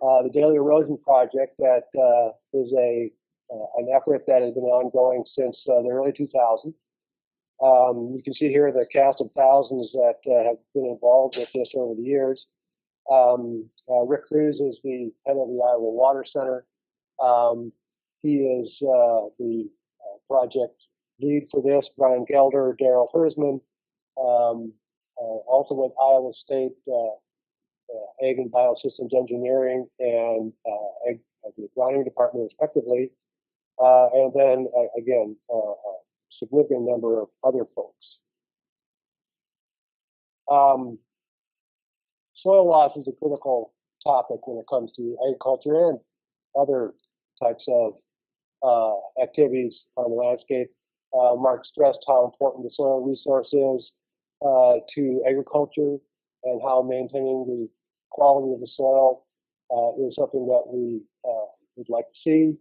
the Daily Erosion Project that is an effort that has been ongoing since the early 2000s. You can see here the cast of thousands that have been involved with this over the years. Rick Cruz is the head of the Iowa Water Center. He is the project lead for this. Brian Gelder, Daryl Hersman, also with Iowa State Ag and Biosystems Engineering and the Agronomy Department, respectively. And then, again, a significant number of other folks. Soil loss is a critical topic when it comes to agriculture and other types of activities on the landscape. Mark stressed how important the soil resource is to agriculture and how maintaining the quality of the soil is something that we would like to see.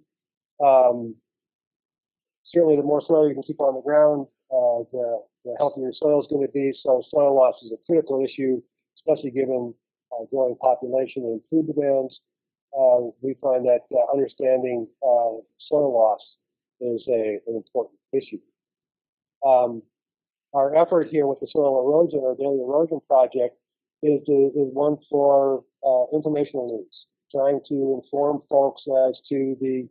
Certainly, the more soil you can keep on the ground, the healthier your soil is going to be. So soil loss is a critical issue, especially given growing population and food demands. We find that understanding soil loss is an important issue. Our effort here with the soil erosion or daily erosion project is one for informational needs, trying to inform folks as to the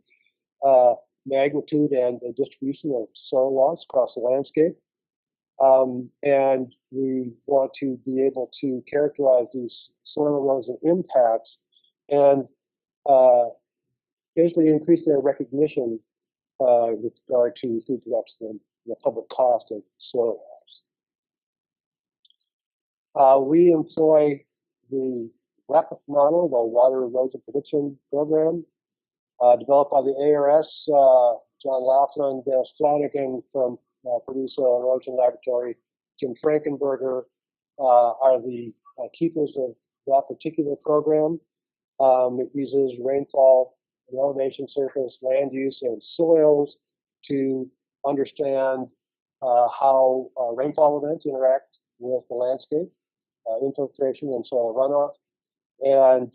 magnitude and the distribution of soil loss across the landscape. And we want to be able to characterize these soil erosion impacts and basically increase their recognition with regard to food production and the public cost of soil loss. We employ the WEP model, the Water Erosion Prediction Program, developed by the ARS, John Laughlin, Dennis Flanagan from Purdue Soil Erosion Laboratory, Jim Frankenberger are the keepers of that particular program. It uses rainfall, and elevation, surface, land use, and soils to understand how rainfall events interact with the landscape, infiltration and soil runoff. And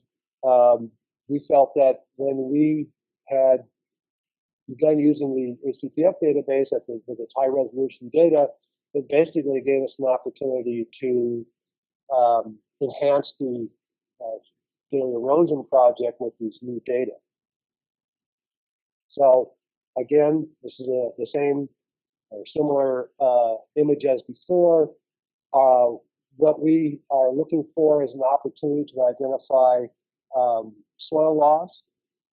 we felt that when we had begun using the ACPF database with its high resolution data, it basically gave us an opportunity to enhance the daily erosion project with these new data. So again, this is the same or similar image as before. What we are looking for is an opportunity to identify soil loss,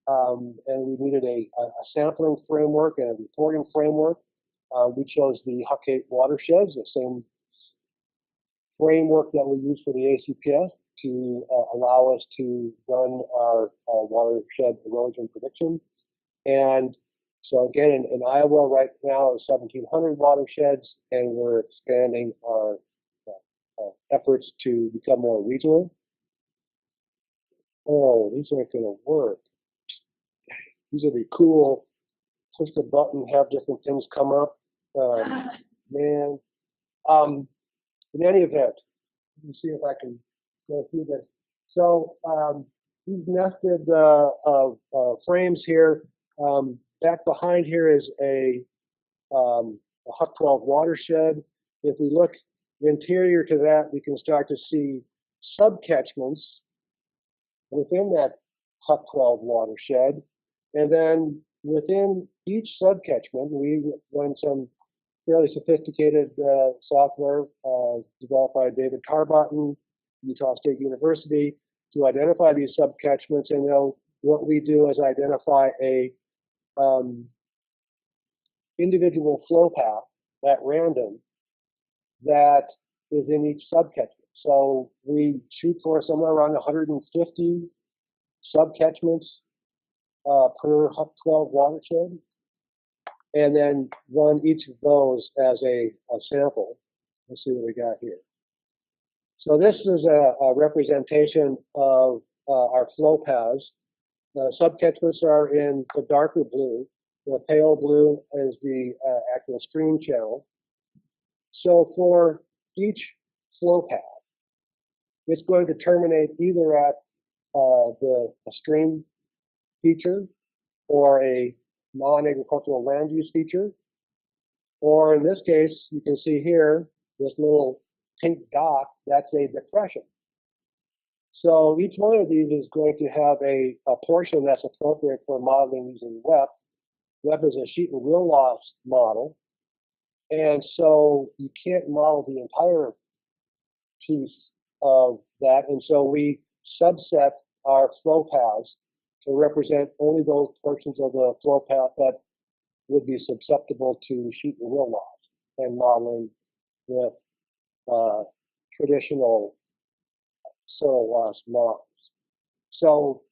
and we needed a sampling framework and a reporting framework. We chose the Huckate watersheds, the same framework that we use for the ACPF to allow us to run our watershed erosion prediction. And so again, in Iowa right now is 1,700 watersheds, and we're expanding our efforts to become more regional. Oh, these aren't going to work. These are the cool, push the button, have different things come up. Man. In any event, let me see if I can go through this. So these nested frames here. Back behind here is a Huck 12 watershed. If we look interior to that, we can start to see subcatchments within that Huck 12 watershed. And then within each subcatchment, we run some fairly sophisticated software developed by David Tarbotton, Utah State University, to identify these subcatchments. And then what we do is identify a individual flow path at random that is in each subcatchment. So we shoot for somewhere around 150 subcatchments per Huck 12 watershed, and then run each of those as a sample. Let's see what we got here. So this is a representation of our flow paths. Subcatchments are in the darker blue. The pale blue is the actual stream channel. So for each flow path, it's going to terminate either at a stream feature or a non-agricultural land use feature. Or in this case, you can see here, this little pink dot, that's a depression. So each one of these is going to have a portion that's appropriate for modeling using WEP. WEP is a sheet and wheel loss model. And so you can't model the entire piece of that. And so we subset our flow paths to represent only those portions of the flow path that would be susceptible to sheet and wheel loss and modeling with traditional soil loss models. So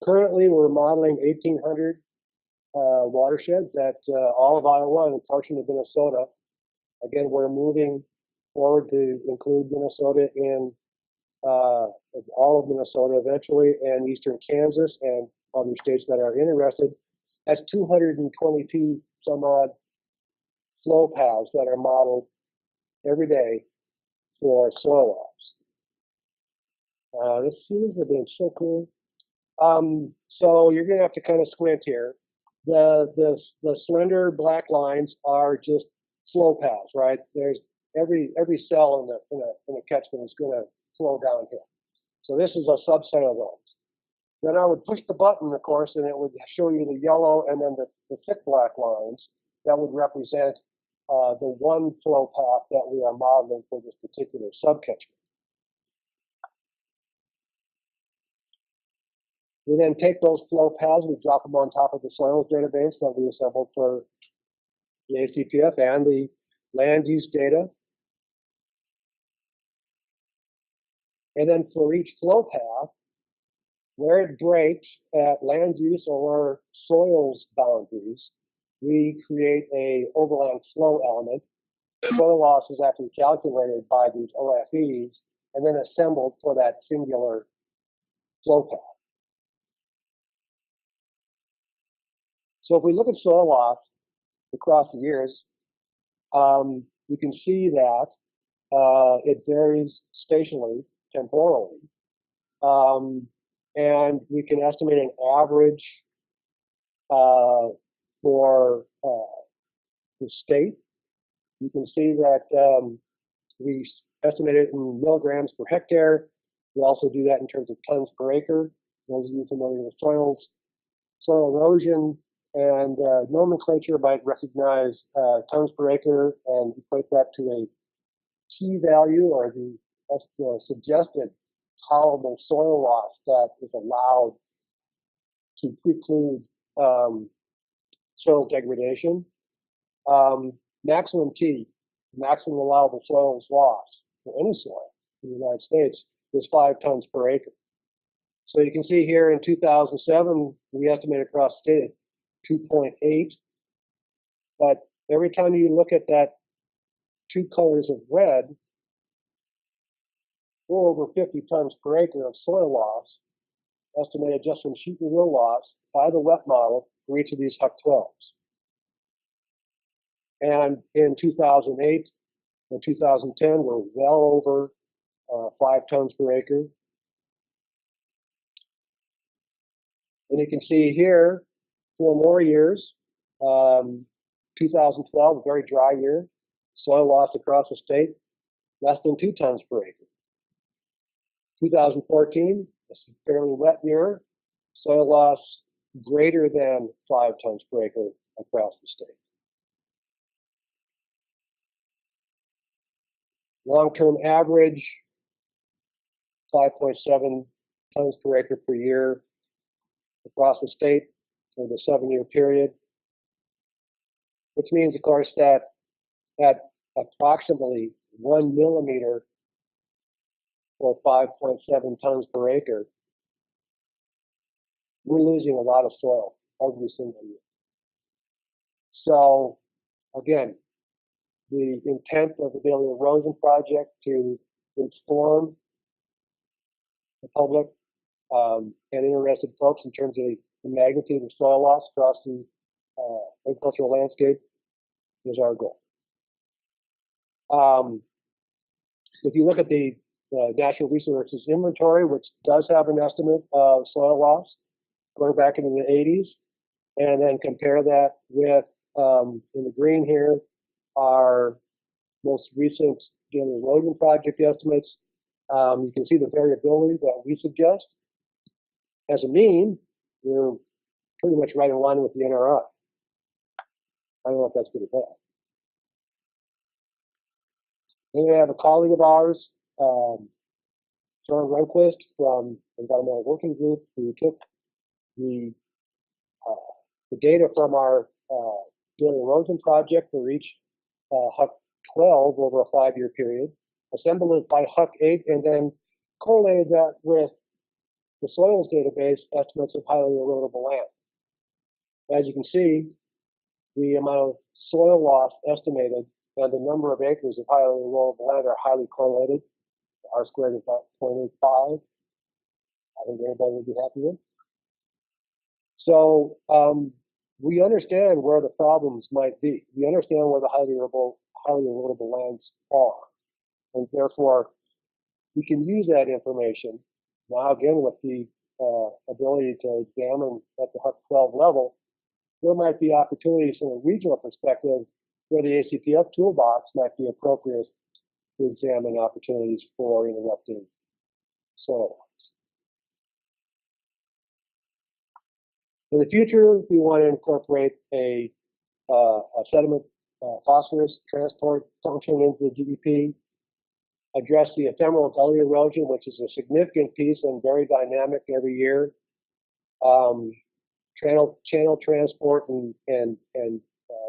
currently we're modeling 1,800 watersheds at all of Iowa and a portion of Minnesota. Again, we're moving forward to include Minnesota in all of Minnesota eventually, and eastern Kansas and other states that are interested. That's 222 some odd flow paths that are modeled every day for soil loss. This seems to be so cool. So you're going to have to kind of squint here. The slender black lines are just flow paths, right? There's every cell in a catchment is going to flow downhill. So this is a subset of those. Then I would push the button, of course, and it would show you the yellow and then the thick black lines that would represent the one flow path that we are modeling for this particular subcatchment. We then take those flow paths, we drop them on top of the soils database that we assembled for the ACPF and the land use data. And then for each flow path, where it breaks at land use or soils boundaries, we create a overland flow element. Soil loss is actually calculated by these OFEs and then assembled for that singular flow path. So if we look at soil loss across the years, you can see that it varies spatially, temporally, and we can estimate an average for the state. You can see that we estimate it in milligrams per hectare. We also do that in terms of tons per acre. Those of you familiar with soil erosion and nomenclature might recognize tons per acre and equate that to a p-value or the suggested tolerable soil loss that is allowed to preclude soil degradation. Maximum T, maximum allowable soil loss for any soil in the United States is 5 tons per acre. So you can see here in 2007, we estimated across the state 2.8. But every time you look at that 2 colors of red, we're over 50 tons per acre of soil loss, estimated just from sheet and wheel loss by the WEP model for each of these HUC 12s. And in 2008 and 2010, we're well over 5 tons per acre. And you can see here 4 more years. 2012, a very dry year. Soil loss across the state, less than 2 tons per acre. 2014, a fairly wet year. Soil loss greater than 5 tons per acre across the state. Long-term average, 5.7 tons per acre per year across the state for the 7-year period, which means, of course, that at approximately 1 millimeter or 5.7 tons per acre, we're losing a lot of soil every single year. So, again, the intent of the Daily Erosion Project to inform the public and interested folks in terms of the magnitude of soil loss across the agricultural landscape is our goal. If you look at the the Natural Resources Inventory, which does have an estimate of soil loss going back into the 80s, and then compare that with, in the green here, our most recent daily erosion project estimates. You can see the variability that we suggest. As a mean, we're pretty much right in line with the NRI. I don't know if that's good or bad. Then we have a colleague of ours, John Rehnquist from Environmental Working Group, who took the data from our daily erosion project for each HUC 12 over a 5-year period, assembled it by HUC 8, and then correlated that with the soils database estimates of highly erodible land. As you can see, the amount of soil loss estimated and the number of acres of highly erodible land are highly correlated. R squared is about 0.85. I think everybody would be happy with. So we understand where the problems might be. We understand where the highly erodible lands are. And therefore, we can use that information now, again, with the ability to examine at the HUC 12 level. There might be opportunities from a regional perspective where the ACPF toolbox might be appropriate to examine opportunities for interrupting soil loss. In the future, we want to incorporate a sediment phosphorus transport function into the DEP, address the ephemeral gully erosion, which is a significant piece and very dynamic every year, channel transport and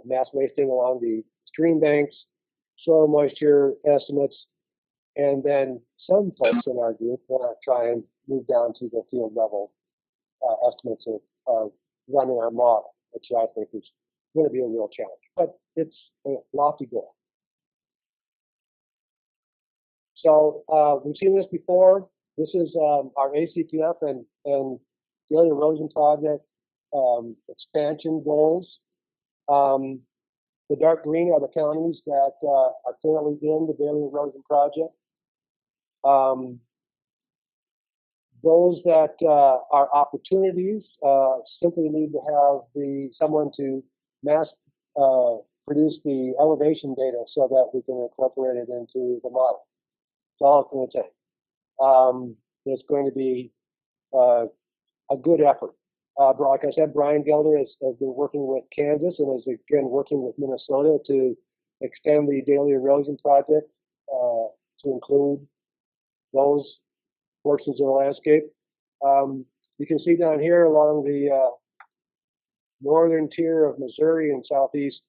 mass wasting along the stream banks, soil moisture estimates, and then some folks in our group want to try and move down to the field level estimates of running our model, which I think is going to be a real challenge, but it's a lofty goal. So we've seen this before. This is our ACPF and daily erosion project expansion goals. The dark green are the counties that are currently in the daily erosion project. Those that are opportunities simply need to have someone to mass produce the elevation data so that we can incorporate it into the model. That's all it's going to take. It's going to be a good effort. Like I said, Brian Gelder has been working with Kansas and is again working with Minnesota to extend the daily erosion project to include those portions of the landscape. You can see down here along the northern tier of Missouri and southeast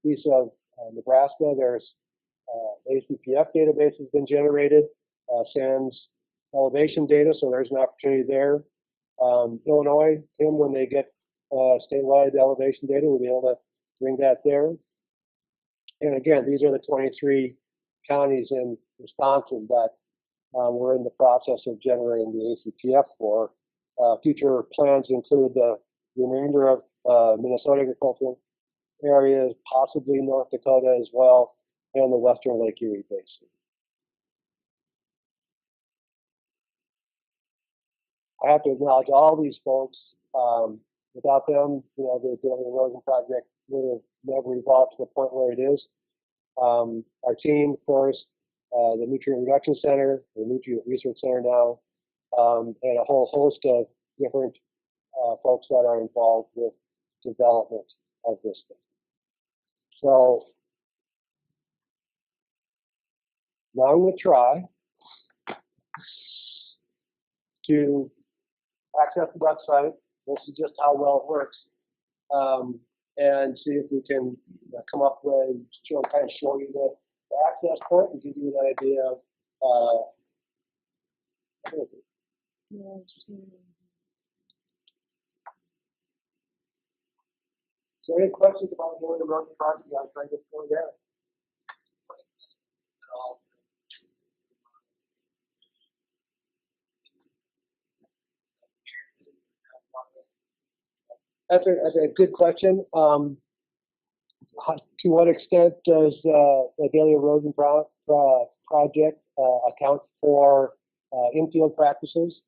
east of Nebraska, there's ACPF database has been generated, SANS elevation data, so there's an opportunity there. Illinois, when they get statewide elevation data, we'll be able to bring that there. And again, these are the 23 counties in Wisconsin that we're in the process of generating the ACPF for. Future plans include the remainder of Minnesota agricultural areas, possibly North Dakota as well, and the western Lake Erie Basin. I have to acknowledge all these folks. Without them, the daily erosion project would have never evolved to the point where it is. Our team, of course, the Nutrient Reduction Center, the Nutrient Research Center now, and a whole host of different folks that are involved with development of this thing. So now I'm going to try to access the website. This is just how well it works, and see if we can come up with kind of show you the access point and give you an idea of. So any questions about the erosion project? I'm trying to go there. That's a good question. To what extent does the daily erosion project account for infield practices.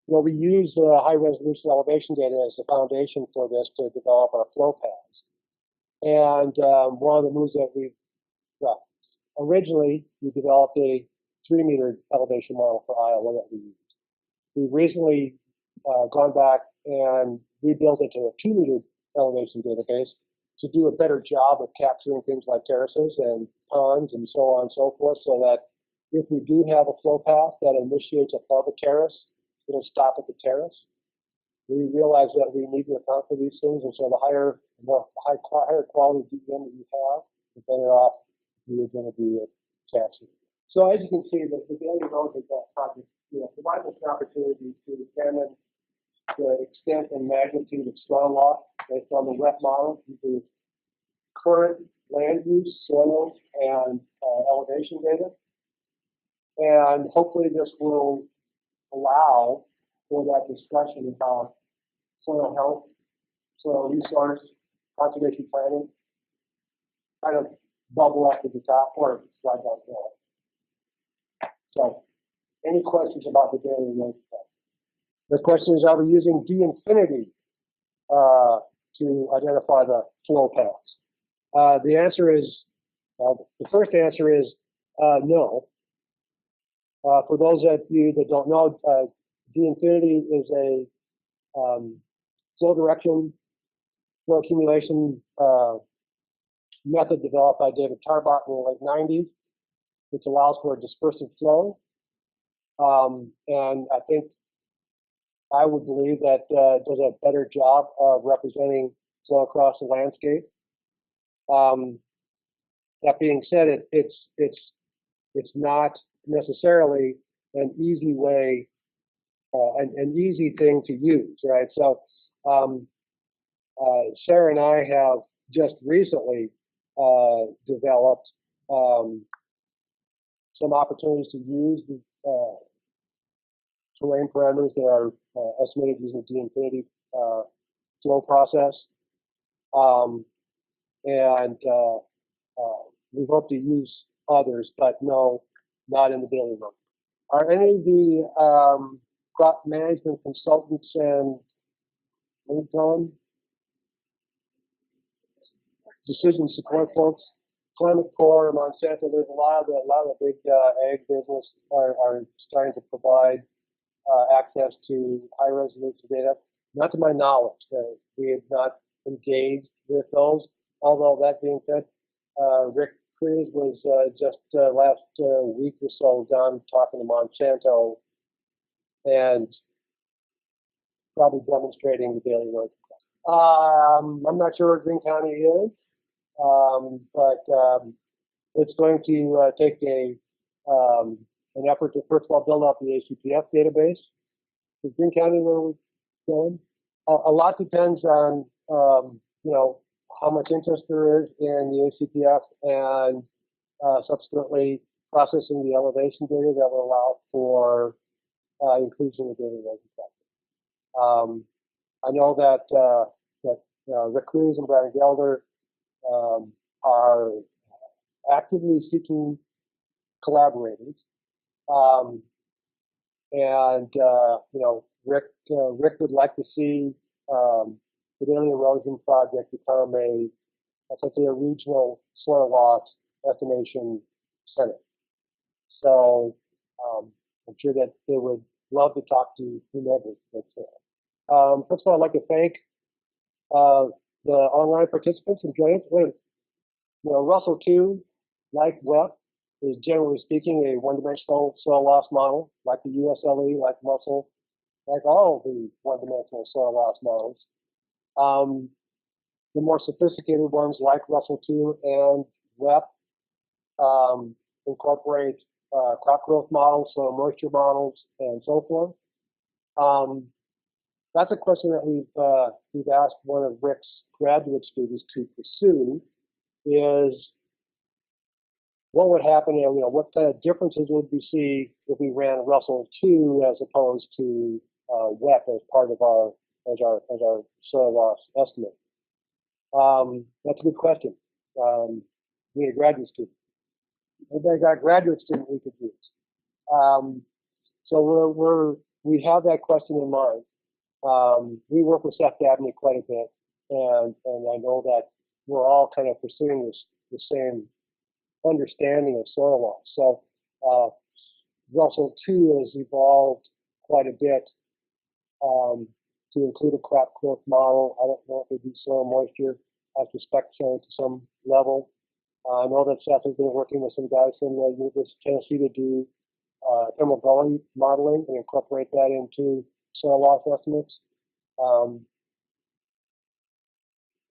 We use high resolution elevation data as the foundation for this to develop our flow paths. And one of the moves that originally we developed a 3-meter elevation model for Iowa that we used. We've recently gone back and rebuilt it to a 2-meter elevation database to do a better job of capturing things like terraces and ponds and so on and so forth, so that if we do have a flow path that initiates above a terrace, it'll stop at the terrace. We realize that we need to account for these things, and so the higher quality DEM that you have, the better off you're going to be capturing. So as you can see, the Daily Erosion project provides us an opportunity to examine the extent and magnitude of soil loss based on the WEP model, using current land use, soil, and elevation data. And hopefully this will allow for that discussion about soil health, soil resource, conservation planning, kind of bubble up at the top or slide downhill. So, any questions about the Daily Erosion? The question is, are we using D-infinity to identify the flow paths? The answer is, the first answer is no. For those of you that don't know, D-infinity is a flow direction, flow accumulation method developed by David Tarbot in the late 90s, which allows for a dispersive flow. And I think I would believe that does a better job of representing flow across the landscape. That being said, it's not necessarily an easy way, an easy thing to use, right? So Sarah and I have just recently developed some opportunities to use the terrain parameters that are estimated using the D-infinity flow process. And we hope to use others, but no, not in the Daily Erosion. Are any of the crop management consultants and decision support folks? Climate Corps, Monsanto, there's a lot of the big ag business are starting to provide access to high resolution data. Not to my knowledge, we have not engaged with those. Although that being said, Rick Cruz was just last week or so done talking to Monsanto and probably demonstrating the Daily Erosion. I'm not sure where Greene County is, but it's going to take an effort to first of all build up the ACPF database. Is Greene County where we're going? A lot depends on how much interest there is in the ACPF and subsequently processing the elevation data that will allow for inclusion of the Daily Erosion. I know that Rick Cruz and Brian Gelder are actively seeking collaborators, Rick would like to see the Daily Erosion project become essentially a regional soil loss estimation center. So I'm sure that they would love to talk to whomever that's there. First of all, I'd like to thank the online participants and joining us. Russell 2, like WEP, is generally speaking a one-dimensional soil loss model, like the USLE, like Russell, like all the one-dimensional soil loss models. The more sophisticated ones, like Russell 2 and WEP, incorporate crop growth models, soil moisture models, and so forth. That's a question that we've asked one of Rick's graduate students to pursue, is what would happen, what kind of differences would we see if we ran Russell 2 as opposed to WEP as part of our soil loss estimate? That's a good question. Being a graduate student. They got graduate student we could use. So we have that question in mind. We work with Seth Dabney quite a bit, and I know that we're all kind of pursuing the same understanding of soil loss. So Russell 2 has evolved quite a bit to include a crop growth model. I don't know if they do soil moisture. I suspect so to some level. I know that Seth has been working with some guys from the University of Tennessee to do thermal gully modeling and incorporate that into soil loss estimates,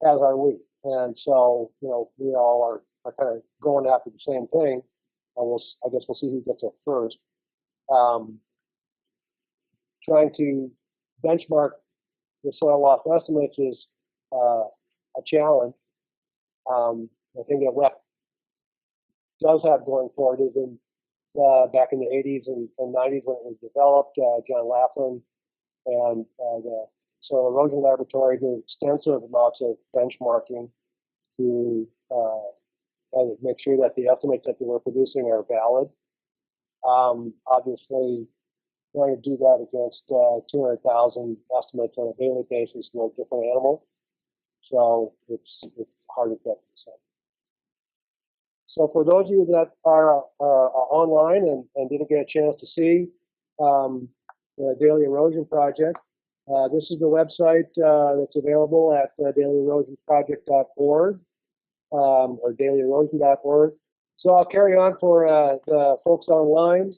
as are we. And so, we all are kind of going after the same thing. I guess we'll see who gets it first. Trying to benchmark the soil loss estimates is a challenge. The thing that WEP does have going for it is back in the 80s and 90s when it was developed, John Laughlin and the Soil Erosion Laboratory did extensive amounts of benchmarking to make sure that the estimates that they were producing are valid. Obviously, trying to do that against 200,000 estimates on a daily basis is a little different animal. So it's hard to get. So for those of you that are online and didn't get a chance to see the Daily Erosion Project, this is the website that's available at dailyerosionproject.org or dailyerosion.org. So I'll carry on for the folks online.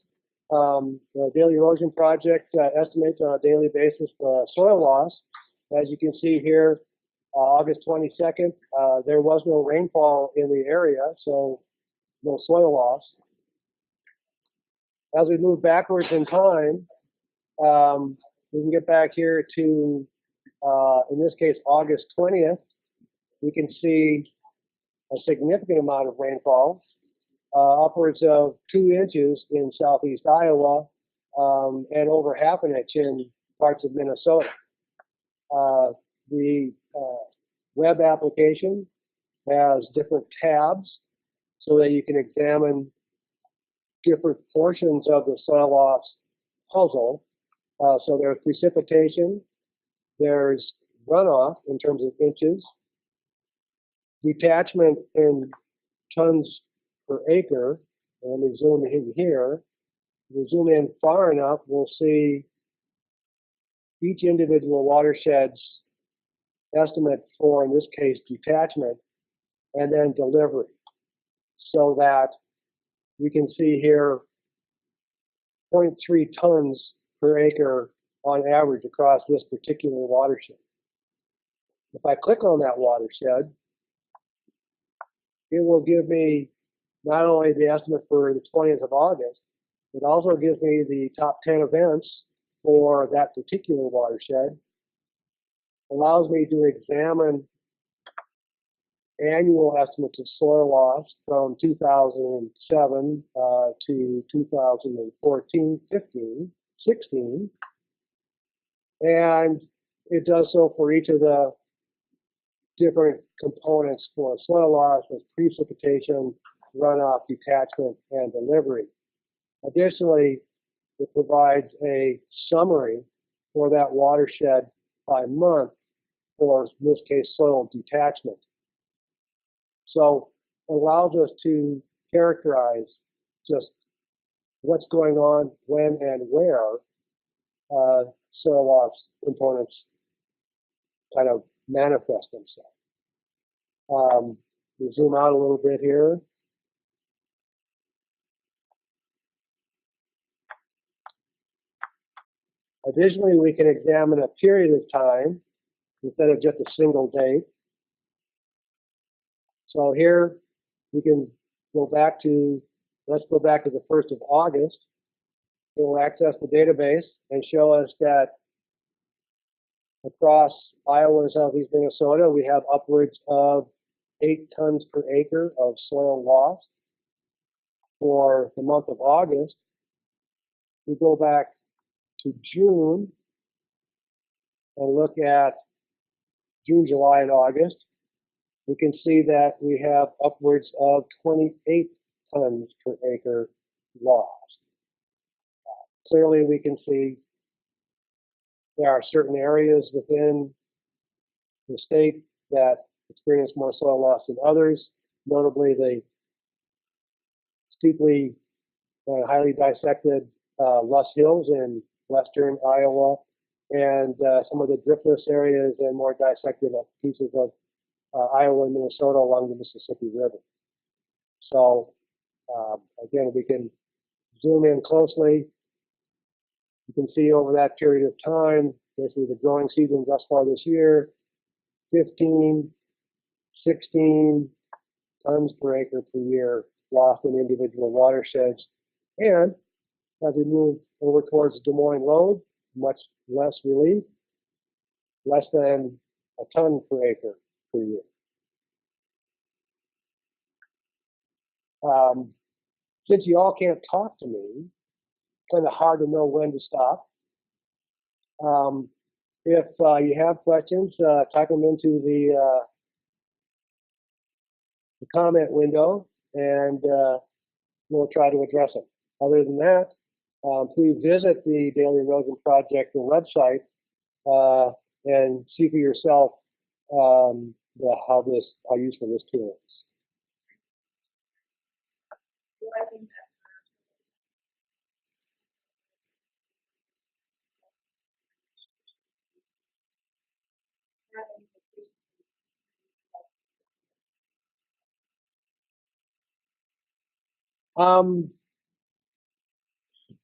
The Daily Erosion Project estimates on a daily basis the soil loss. As you can see here, August 22nd, there was no rainfall in the area, so no soil loss. As we move backwards in time, we can get back here to, in this case, August 20th. We can see a significant amount of rainfall, upwards of 2 inches in southeast Iowa, and over half an inch in parts of Minnesota. The web application has different tabs so that you can examine different portions of the soil loss puzzle. So there's precipitation, there's runoff in terms of inches, detachment in tons per acre. And let me zoom in here. If we zoom in far enough, we'll see each individual watershed's estimate for, in this case, detachment, and then delivery. So that we can see here 0.3 tons per acre on average across this particular watershed. If I click on that watershed, it will give me not only the estimate for the 20th of August, it also gives me the top 10 events for that particular watershed, allows me to examine annual estimates of soil loss from 2007 to 2014, 15, 16, and it does so for each of the different components for soil loss with precipitation, runoff, detachment, and delivery. Additionally, it provides a summary for that watershed by month for, in this case, soil detachment. So it allows us to characterize just what's going on, when and where soil loss components kind of manifest themselves. We zoom out a little bit here. Additionally, we can examine a period of time instead of just a single date. So here we can go back to, let's go back to the 1st of August. It will access the database and show us that across Iowa and southeast Minnesota, we have upwards of 8 tons per acre of soil loss. For the month of August, we go back to June and look at June, July, and August. We can see that we have upwards of 28 tons per acre lost. Clearly, we can see there are certain areas within the state that experience more soil loss than others, notably the steeply highly dissected Russ Hills in western Iowa, and some of the driftless areas and more dissected pieces of Iowa and Minnesota along the Mississippi River. So again, we can zoom in closely. You can see over that period of time, basically the growing season thus far this year, 15, 16 tons per acre per year lost in individual watersheds. And as we move over towards Des Moines Road, much less relief, less than a ton per acre per year. Since you all can't talk to me, kind of hard to know when to stop. If you have questions, type them into the comment window, and we'll try to address them. Other than that, please visit the Daily Erosion Project website and see for yourself how useful this tool is.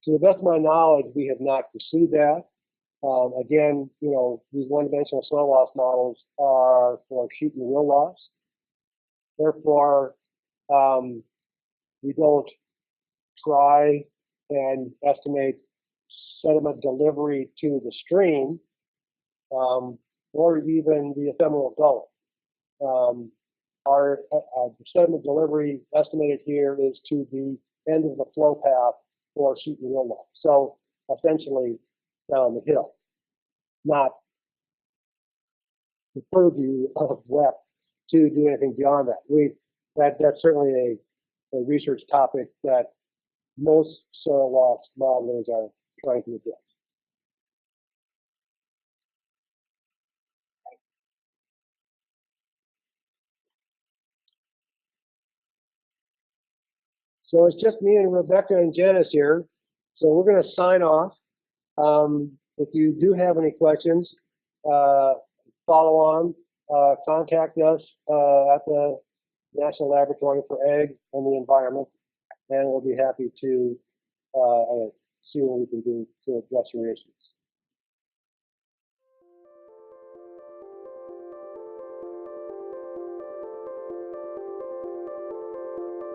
To the best of my knowledge, we have not pursued that. Again, these one-dimensional soil loss models are for sheet and rill loss. Therefore, we don't try and estimate sediment delivery to the stream or even the ephemeral gully. Our sediment delivery estimated here is to the end of the flow path for sheet and rill loss. So essentially down the hill, not the purview of WEP to do anything beyond that. That's certainly a research topic that most soil loss modelers are trying to address. So it's just me and Rebecca and Janice here. So we're going to sign off. If you do have any questions, follow on, contact us at the National Laboratory for Ag and the Environment, and we'll be happy to see what we can do to address your issues.